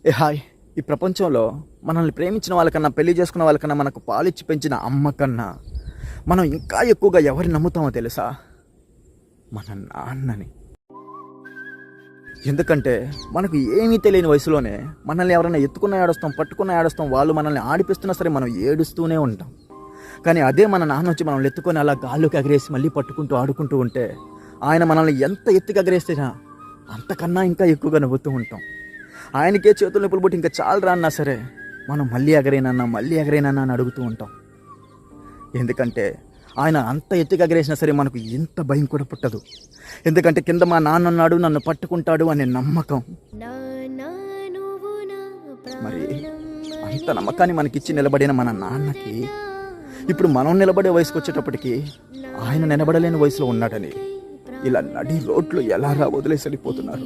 Hi. ఈ ప్రపంచంలో మనల్ని ప్రేమించిన వాళ్ళకన్నా, పెళ్లి చేసుకున్న వాళ్ళకన్నా, మనకు పాలిచ్చి పెంచిన అమ్మ కన్నా మనం ఇంకా ఎక్కువగా ఎవరిని నమ్ముతామో తెలుసా? మన నాన్నని. ఎందుకంటే మనకు ఏమీ తెలియని వయసులోనే మనల్ని ఎవరైనా ఎత్తుకున్న ఏడుస్తాం, పట్టుకున్న ఏడుస్తాం, వాళ్ళు మనల్ని ఆడిపిస్తున్నా సరే మనం ఏడుస్తూనే ఉంటాం. కానీ అదే మన నాన్న వచ్చి మనల్ని ఎత్తుకొని అలా గాల్లోకి ఎగరేసి మళ్ళీ పట్టుకుంటూ ఆడుకుంటూ ఉంటే ఆయన మనల్ని ఎంత ఎత్తుకు ఎగరేసినా అంతకన్నా ఇంకా ఎక్కువగా నవ్వుతూ ఉంటాం. ఆయనకే చేతులు నొప్పులు పుట్టి ఇంకా చాలు రాన్నా సరే మనం మళ్ళీ ఎగరైనా అని అడుగుతూ ఉంటాం. ఎందుకంటే ఆయన అంత ఎత్తుగా ఎగరేసినా సరే మనకు ఎంత భయం కూడా పుట్టదు. ఎందుకంటే కింద మా నాన్న ఉన్నాడు, నన్ను పట్టుకుంటాడు అనే నమ్మకం. మరి అంత నమ్మకాన్ని మనకిచ్చి నిలబడిన మన నాన్నకి ఇప్పుడు మనం నిలబడే వయసుకు వచ్చేటప్పటికి ఆయన నిలబడలేని వయసులో ఉన్నాడని ఇలా నడి రోడ్లు ఎలా వదిలేసి వెళ్ళిపోతున్నారు.